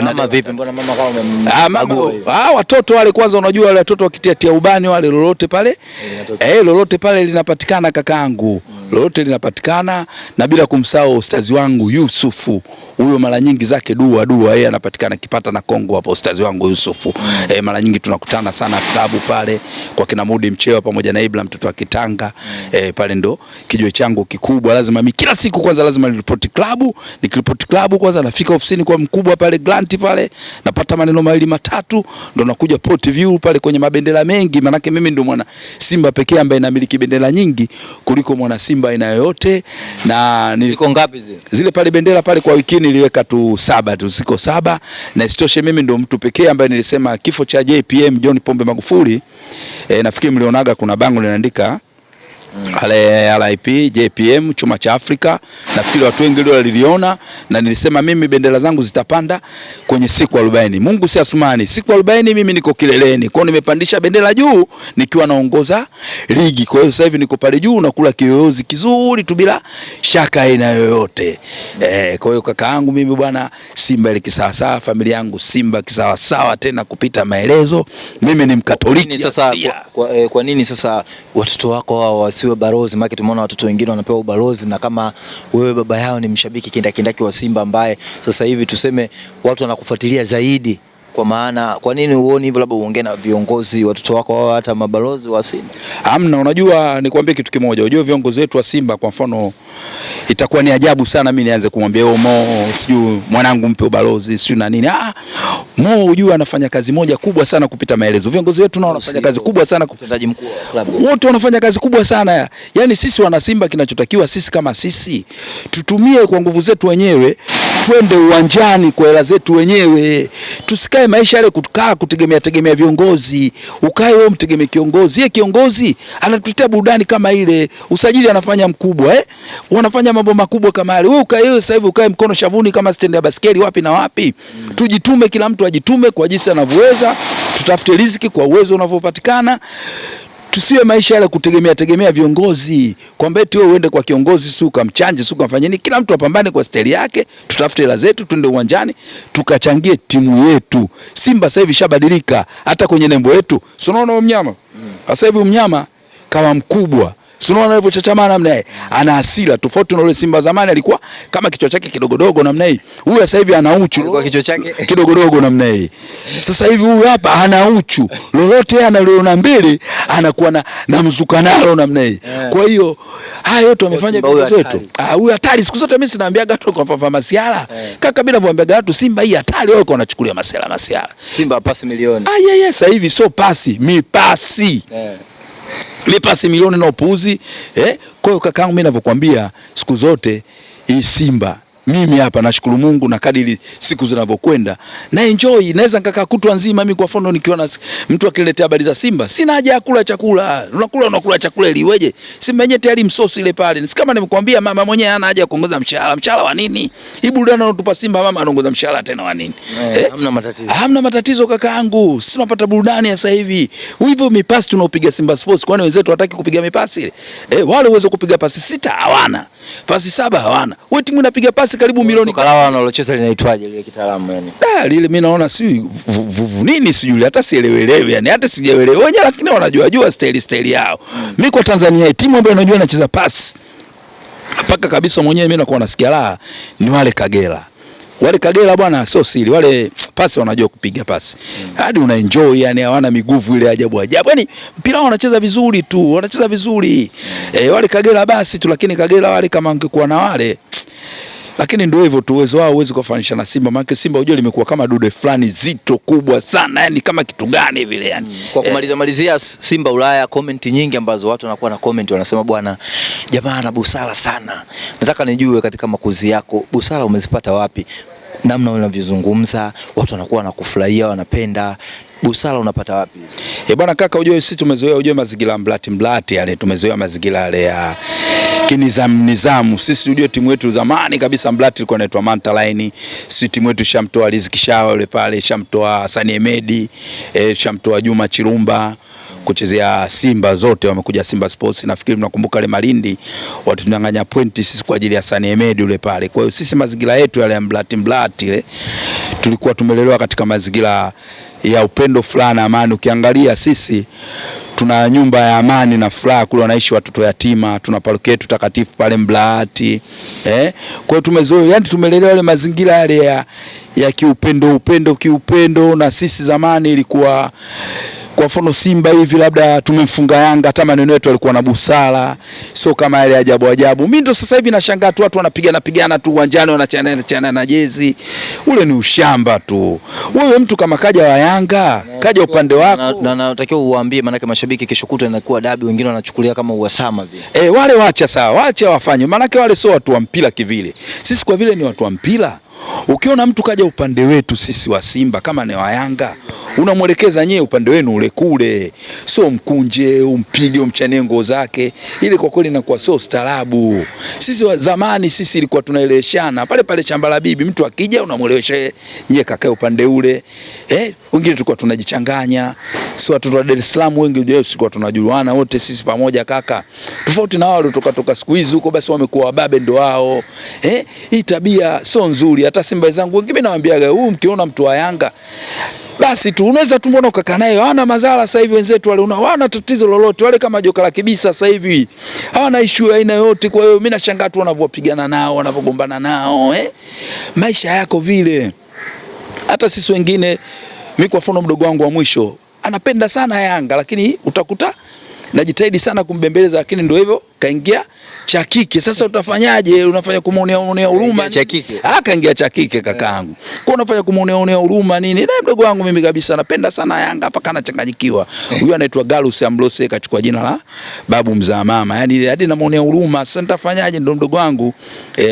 Mama vipi, mbona mama kama umemagua? Watoto wale kwanza, unajua wale watoto wakitia ubani wale, lolote pale linapatikana kakaangu. Lolote linapatikana, na bila kumsahau ustazi wangu Yusufu, huyo mara nyingi zake dua yeye anapatikana kipata na Kongo hapo. Ustazi wangu Yusufu mara nyingi tunakutana sana klabu pale kwa kina Mudi Mchewa pamoja na Ibla mtoto wa Kitanga. Pale ndo kijiwe changu kikubwa, lazima mimi kila siku kwanza lazima niripoti klabu. Nikiripoti klabu kwanza nafika ofisini kwa mkubwa pale Grant pale, napata maneno mawili matatu, ndo nakuja Port View pale kwenye mabendera mengi, manake mimi ndo mwana Simba pekee ambaye namiliki bendera nyingi kuliko mwana Simba aina yoyote. Na niko ngapi zile pale bendera pale kwa wiki niliweka tu 7 tu, siko 7. Na isitoshe mimi ndo mtu pekee ambaye nilisema kifo cha JPM John Pombe Magufuli, nafikiri mlionaga kuna bango linaandika RIP JPM chuma cha Afrika. Nafikiri watu wengi leo waliliona, na nilisema mimi bendera zangu zitapanda kwenye siku 40. Mungu si Asumani, siku 40 mimi niko kileleni. Kwa hiyo nimepandisha bendera juu nikiwa naongoza ligi. Kwa hiyo sasa hivi niko pale juu nakula kiyoyozi kizuri tu bila shaka aina yoyote. Kwa hiyo kaka yangu mimi bwana, Simba ile kisawasawa, familia yangu Simba kisawasawa tena kupita maelezo. Mimi ni Mkatoliki. Sasa kwa nini sasa watoto wako hao wasiwe balozi? Maana tumeona watoto wengine wanapewa ubalozi, na kama wewe baba yao ni mshabiki kindakindaki wa Simba ambaye sasa hivi tuseme watu wanakufuatilia zaidi Kwa maana kwa nini uone hivyo, labda uongee na viongozi watoto wako au hata mabalozi wa Simba? Hamna, unajua nikwambie kitu kimoja. Unajua viongozi wetu wa Simba kwa mfano, itakuwa ni ajabu sana mimi nianze kumwambia Mo sijui mwanangu mpe ubalozi sijui na nini. Mo unajua anafanya kazi moja kubwa sana kupita maelezo. Viongozi wetu nao wanafanya kazi kubwa sana, mtendaji mkuu wa klabu. Wote wanafanya kazi kubwa sana. Yaani sisi wana Simba kinachotakiwa sisi kama sisi tutumie kwa nguvu zetu wenyewe, twende uwanjani kwa hela zetu wenyewe. Tusikae maisha yale kutegemea viongozi. Ukae wewe mtegemee kiongozi. Yeye kiongozi anatuletea burudani kama ile. Usajili anafanya mkubwa wanafanya mambo makubwa kama yale. Wewe ukae sasa hivi ukae mkono shavuni kama stendi ya baskeli wapi na wapi. Tujitume, kila mtu ajitume kwa jinsi anavyoweza. Tutafute riziki kwa uwezo unavyopatikana. Tusiwe maisha yale kutegemea viongozi. Kwamba eti wewe uende kwa kiongozi suka mchanje suka mfanye nini. Kila mtu apambane kwa staili yake. Tutafute hela zetu, twende uwanjani, tukachangie timu yetu. Simba sasa hivi shabadilika hata kwenye nembo yetu. Si unaona mnyama? Sasa hivi mnyama kama mkubwa. Si unaona hivyo chachama namna yeye. Ana hasira tofauti na yule Simba zamani alikuwa kama kichwa chake kidogodogo namna hii. Huyu sasa hivi ana uchu kwa kichwa chake kidogodogo namna hii. Sasa hivi huyu hapa ana uchu. Lolote yeye analiona mbele anakuwa na mzuka nalo namna hii. Kwa hiyo haya yote wamefanya viongozi wetu. Huyu hatari siku zote mimi sinaambiaga tu kwa famasiala. Kaka bila kuambiaga watu Simba hii hatari, wao wanachukulia masiala. Simba pasi milioni. Sasa hivi sio pasi, mipasi. Mipasi milioni na upuuzi. Kwa hiyo kakaangu mimi ninavyokuambia siku zote hii Simba mimi hapa nashukuru Mungu, na kadiri siku zinavyokwenda na enjoy. Naweza nikakaa kutwa nzima mimi kwa mfano nikiwa na mtu akiletea habari za Simba, sina haja ya kula chakula. Unakula chakula ili iweje? Simba yenyewe tayari msosi ile pale. Ni kama nimekuambia mama mwenyewe hana haja ya kuongeza mshahara. Mshahara wa nini? Hii burudani anatupa Simba, mama anaongeza mshahara tena wa nini? Hamna matatizo. Hamna matatizo kakaangu. Sisi tunapata burudani sasa hivi. Hivyo mipasi tunaopiga Simba Sports, kwani wenzetu hataki kupiga mipasi ile? Wale uwezo kupiga pasi 6 hawana. Pasi 7 hawana. Wewe timu inapiga pasi karibu milioni. Kalawa analocheza linaitwaje lile kitaalamu yani? Lile mimi naona si nini sijui, hata sielewelewi yani, hata sijaelewa wenyewe, lakini wanajua style yao. Mimi kwa Tanzania timu ambayo najua inacheza pasi mpaka kabisa mwenyewe mimi nakuwa nasikia raha ni wale Kagera. Wale Kagera bwana sio siri, wale pasi wanajua kupiga pasi. Hadi una enjoy yani, hawana miguvu ile ajabu. Yaani mpira wanacheza vizuri tu, wanacheza vizuri. Wale Kagera basi tu, lakini Kagera wale kama angekuwa na wale. Lakini ndio hivyo tu, uwezo wao huwezi kufanisha na Simba. Maana Simba unajua limekuwa kama dude fulani zito kubwa sana, yani kama kitu gani vile yani. Kwa kumalizia Simba Ulaya, comment nyingi ambazo watu wanakuwa na comment wanasema bwana jamaa ana busara sana. Nataka nijue katika makuzi yako busara umezipata wapi? Namna unavyozungumza watu wanakuwa wanakufurahia, wanapenda. Busara unapata wapi? Bwana kaka, unajua sisi tumezoea mazingira mblati yale, tumezoea mazingira yale ya nizamu. Sisi unajua timu yetu zamani kabisa mblati ilikuwa inaitwa Mantaline. Sisi timu yetu shamtoa Riziki Shawa yule pale, shamtoa Hasani Emedi, shamtoa Juma Chirumba kuchezea Simba, zote wamekuja Simba Sports. Nafikiri mnakumbuka ile Malindi watu tunanganya pointi sisi kwa ajili ya Hasani Emedi yule pale. Kwa hiyo sisi mazingira yetu yale ya mblati ile tulikuwa tumelelewa katika mazingira ya upendo fulani, amani. Ukiangalia sisi tuna nyumba ya amani na furaha kule wanaishi watoto yatima, tuna parokia yetu takatifu pale Mblati. Kwa hiyo tumezoea, yani tumelelewa yale mazingira yale ya kiupendo. Na sisi zamani ilikuwa kwa mfano Simba hivi labda tumemfunga Yanga, hata maneno yetu yalikuwa na busara, sio kama yale ajabu. Mimi ndo sasa hivi nashangaa tu watu wanapigana tu uwanjani, wanachana na jezi. Ule ni ushamba tu. Wewe mtu kama kaja wa Yanga, kaja upande wako na natakiwa uwaambie, maana mashabiki kesho kutwa inakuwa dabi, wengine wanachukulia kama uhasama vile. Wale waacha sawa, waache wafanye, maana wale sio watu wa mpira kivile. Sisi kwa vile ni watu wa mpira. Ukiona mtu kaja upande wetu sisi wa Simba kama ni wa Yanga, unamwelekeza nyewe upande wenu ule kule, sio mkunje umpige umchanie nguo zake. Ile kwa kweli inakuwa sio staarabu. Sisi wa zamani sisi ilikuwa tunaeleweshana pale shamba la bibi, mtu akija unamwelewesha nyewe kakae upande ule. Wengine tulikuwa tunajichanganya, si watu wa Dar es Salaam wengi tulikuwa tunajuana wote sisi pamoja kaka. Tofauti na wale toka siku hizi huko basi wamekuwa wababe ndo wao. Hii tabia sio nzuri. Hata Simba wenzangu wengine nawaambiaga, mkiona mtu wa Yanga basi tu unaweza tu mbona ukakaa naye, hawana madhara sasa hivi wenzetu wale, hawana tatizo lolote wale, kama joka la kibisa sasa hivi hawana issue aina yote. Kwa hiyo mimi nashangaa tu wanavyopigana nao, wanavyogombana nao. Maisha yako vile. Hata sisi wengine Mimi kwa mfano mdogo wangu wa mwisho anapenda sana Yanga, lakini utakuta najitahidi sana kumbembeleza, lakini ndio hivyo kaingia cha kike. Sasa utafanyaje? Unafanya kumuonea huruma cha kike. Kaingia cha kike kakaangu. Kwa unafanya kumuonea huruma nini? Na mdogo wangu mimi kabisa anapenda sana Yanga mpaka anachanganyikiwa. Huyu anaitwa Galus Ambrose, kachukua jina la babu mzaa mama. Yaani hadi namuonea huruma. Sasa nitafanyaje? Ndio mdogo wangu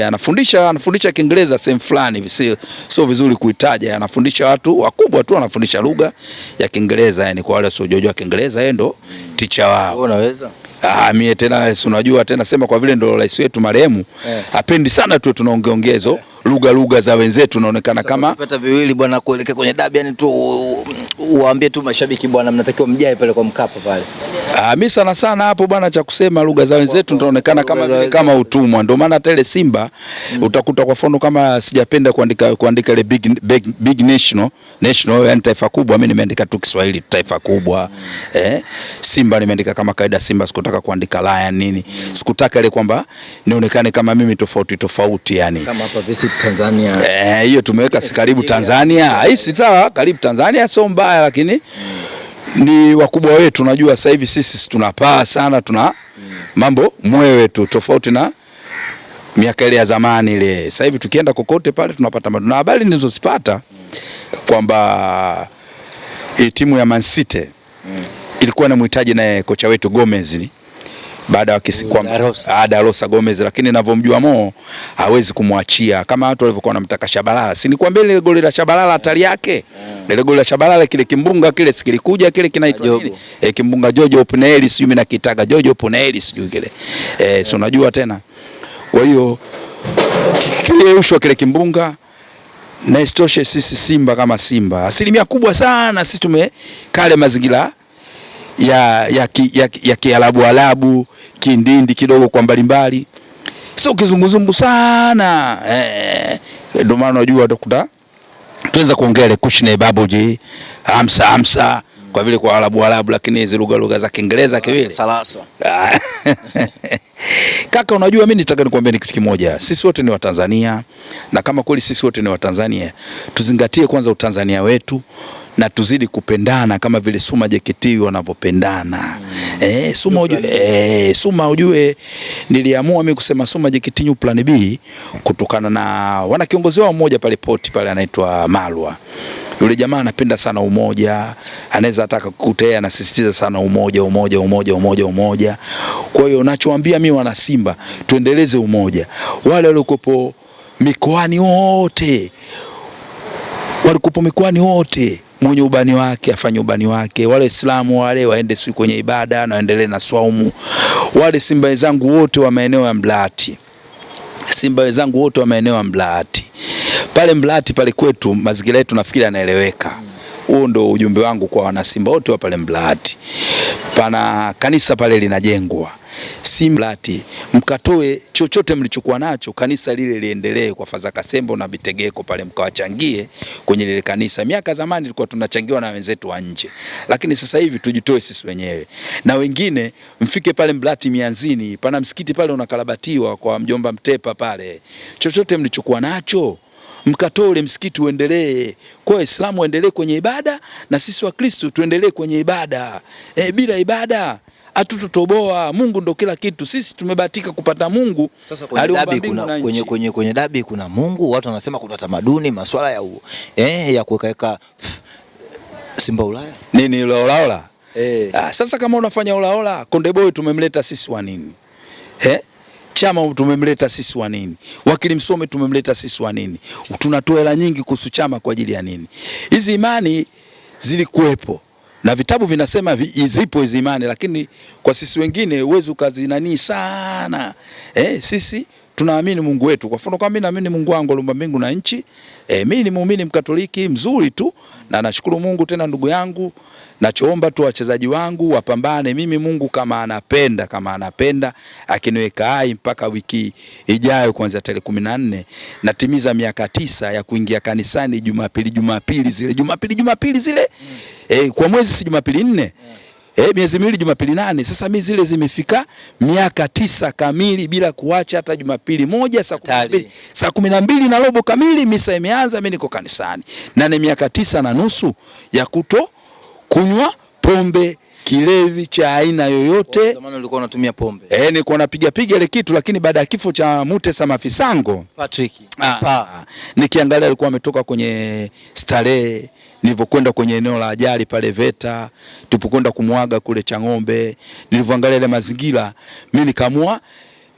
anafundisha Kiingereza sehemu fulani hivi. Sio vizuri kuitaja. Anafundisha watu wakubwa tu, anafundisha lugha ya Kiingereza, yani kwa wale wasiojua Kiingereza, yeye ndo teacher wao. Wewe unaweza? Mimi tena unajua tena sema kwa vile ndo rais wetu marehemu apendi sana tu tunaongeongezo lugha za wenzetu, unaonekana kama kupata viwili bwana kuelekea kwenye dabi, yani tu uwaambie tu mashabiki bwana, mnatakiwa mjae pale kwa Mkapa pale. Mimi sana hapo bwana, cha kusema lugha za wenzetu tunaonekana kama utumwa. Ndio maana hata ile Simba utakuta kwa mfano kama sijapenda kuandika ile big national yani taifa kubwa, mimi nimeandika tu Kiswahili taifa kubwa. Simba nimeandika kama kaida Simba, sikutaka kuandika lion nini. Sikutaka ile kwamba nionekane kama mimi tofauti yani. Kama hapa visit Tanzania. Hiyo tumeweka si karibu Tanzania. Hii si sawa, karibu Tanzania sio mbaya, lakini ni wakubwa wetu. Unajua sasa hivi sisi tunapaa sana, tuna mambo mwewe tu, tofauti na miaka ile ya zamani ile. Sasa hivi tukienda kokote pale tunapata na habari nilizozipata kwamba timu ya Man City ilikuwa inamhitaji naye kocha wetu Gomez baada ya kesi kwa Darosa Gomez, lakini ninavyomjua Mo hawezi kumwachia kama watu walivyokuwa wanamtaka Shabalala. Si nikwambia ile goli la Shabalala hatari yake. Ile goli la Shabalala kile kimbunga kile sikilikuja kile kinaitwa nini? Kimbunga Jojo Puneli, sio mimi nakitaga Jojo Puneli sio kile. Si unajua tena. Kwa hiyo kile ushwa kile kimbunga, na istoshe sisi Simba kama Simba asilimia kubwa sana sisi tumekale mazingira ya Kiarabu kindindi kidogo kwa mbalimbali, sio kizunguzungu sana. Ndio maana unajua utakuta tuanza kuongea ile kushne babuji hamsa kwa vile kwa Arabu, lakini hizo lugha za Kiingereza kiwili salasa. Kaka, unajua mimi nitaka nikwambie kitu kimoja. Sisi wote ni Watanzania, na kama kweli sisi wote ni Watanzania, tuzingatie kwanza utanzania wetu na tuzidi kupendana kama vile Suma JKT wanavyopendana. Suma ujue niliamua mimi kusema Suma JKT New Plan B kutokana na wana kiongozi wao mmoja pale poti pale anaitwa Malwa. Yule jamaa anapenda sana umoja, anaweza ataka kukutea, anasisitiza sana umoja. Kwa hiyo nachowaambia mimi wana Simba, tuendeleze umoja. Wale walikopo mikoani wote mwenye ubani wake afanye ubani wake. Wale Waislamu wale waende siku kwenye ibada na waendelee na swaumu. Wale Simba wenzangu wote wa maeneo ya Mlati. Pale Mlati pale kwetu mazingira yetu nafikiri yanaeleweka. Huo ndo ujumbe wangu kwa wana Simba wote wa pale Mlati. Pana kanisa pale linajengwa. Mlati mkatoe chochote mlichokuwa nacho, kanisa lile liendelee kwa Faza Kasembo na Bitegeko pale, mkawachangie kwenye lile kanisa. Miaka zamani tulikuwa tunachangiwa na wenzetu wa nje, lakini sasa hivi tujitoe sisi wenyewe. Na wengine mfike pale Mlati Mianzini, pana msikiti pale unakarabatiwa kwa mjomba Mtepa pale. Chochote mlichokuwa nacho mkatoe ule msikiti uendelee. Kwa Waislamu waendelee kwenye ibada na sisi wa Kristo tuendelee kwenye ibada. Bila ibada hatutotoboa. Mungu ndo kila kitu. Sisi tumebahatika kupata Mungu. Sasa kwenye dabi kuna Mungu, watu wanasema kuna tamaduni, masuala ya kuweka Simba Ulaya. Nini ulaola? Sasa kama unafanya ulaola, Konde Boy tumemleta sisi wa nini? Chama tumemleta sisi wa nini? Wakili Msome tumemleta sisi wa nini? Tunatoa hela nyingi kuhusu chama kwa ajili ya nini? Hizi imani zilikuwepo na vitabu vinasema zipo hizi imani, lakini kwa sisi wengine uwezo kazinani sana. Sisi tunaamini Mungu wetu. Kwa mfano kama mimi naamini Mungu wangu aliumba mbingu na nchi. Mimi ni muumini Mkatoliki mzuri tu, na nashukuru Mungu. Tena ndugu yangu, nachoomba tu wachezaji wangu wapambane. Mimi Mungu kama anapenda akiniweka hai mpaka wiki ijayo kuanzia tarehe 14 natimiza miaka 9 ya kuingia kanisani Jumapili zile. Kwa mwezi si Jumapili 4. Miezi miwili, Jumapili 8. Sasa mimi zile zimefika miaka 9 kamili bila kuacha hata Jumapili moja. Saa 12:30 kamili misa imeanza, mimi niko kanisani. Na ni miaka 9 na nusu ya kuto kunywa pombe, kilevi cha aina yoyote. Zamani ulikuwa unatumia pombe? Nilikuwa napiga ile kitu, lakini baada ya kifo cha Mutesa Mafisango Patrick, nikiangalia alikuwa ametoka kwenye starehe. Nilivyokwenda kwenye eneo la ajali pale VETA, tulipokwenda kumwaga kule Chang'ombe, nilivyoangalia ile mazingira, mimi nikaamua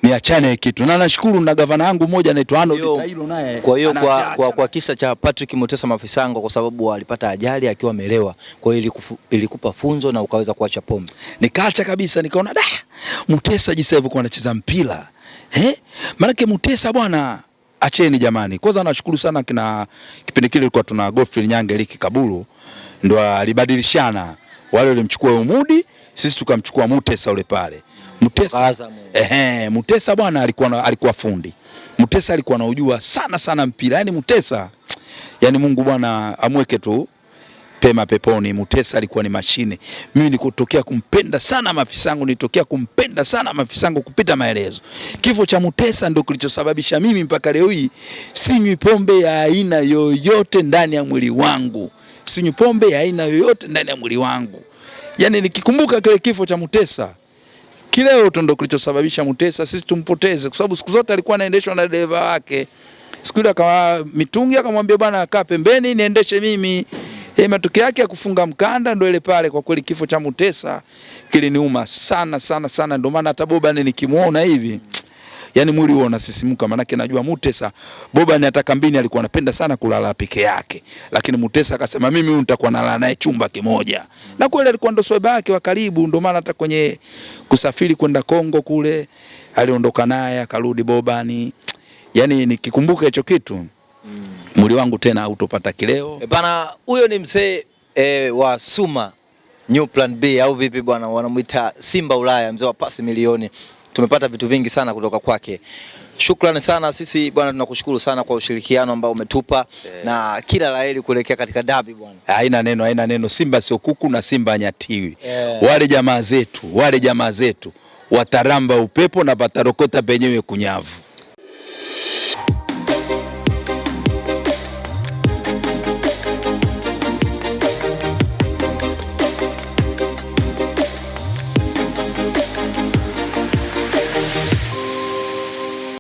niachane kitu. Na nashukuru na gavana wangu mmoja anaitwa Arnold Tailo naye. Kwa hiyo kwa kisa cha Patrick Mutesa Mafisango, kwa sababu alipata ajali akiwa amelewa, kwa hiyo ilikupa funzo na ukaweza kuacha pombe? Nikaacha kabisa, nikaona Mutesa jinsi alivyokuwa anacheza mpira. Maana Mutesa bwana, acheni jamani. Kwanza nashukuru sana kipindi kile ilikuwa tuna Godfrey Nyange, Liki Kaburu ndo alibadilishana. Wale walimchukua Umudi, sisi tukamchukua Mutesa ule pale. Mutesa bwana alikuwa fundi. Mutesa alikuwa anaujua sana mpira. Yaani Mutesa, yani Mungu bwana amweke tu pema peponi. Mutesa alikuwa ni mashine. Mimi nikotokea kumpenda sana Mafisango, nilitokea kumpenda sana Mafisango kupita maelezo. Kifo cha Mutesa ndio kilichosababisha mimi mpaka leo hii sinywi pombe ya aina yoyote ndani ya mwili wangu. Sinywi pombe ya aina yoyote ndani ya mwili wangu. Yani nikikumbuka kile kifo cha Mutesa, kileo ndio kilichosababisha Mutesa sisi tumpoteze, kwa sababu siku zote alikuwa anaendeshwa na dereva wake. Siku ile kama mitungi akamwambia bwana kaa pembeni niendeshe mimi. Matokeo yake ya kufunga mkanda ndio ile pale. Kwa kweli kifo cha Mutesa kiliniuma sana. Ndio maana hata Bobani nikimuona hivi, yani mwili huo unasisimuka, maana najua Mutesa, Bobani hata kambini alikuwa anapenda sana kulala peke yake, lakini Mutesa akasema mimi nitakuwa nalala naye chumba kimoja. Na kweli alikuwa ndo sweba yake wa karibu, ndio maana hata kwenye kusafiri kwenda Kongo kule aliondoka naye akarudi Bobani. Yani nikikumbuka hicho kitu mwili wangu tena hautopata kileo. Bana, huyo ni mzee wa Suma New Plan B au vipi bwana, wanamuita Simba Ulaya, mzee wa pasi milioni. Tumepata vitu vingi sana kutoka kwake. Shukrani sana. Sisi bwana tunakushukuru sana kwa ushirikiano ambao umetupa, na kila laheri kuelekea katika dabi bwana. Haina neno. Simba sio kuku na Simba nyatiwi. Wale jamaa zetu wataramba upepo na patarokota penyewe kunyavu.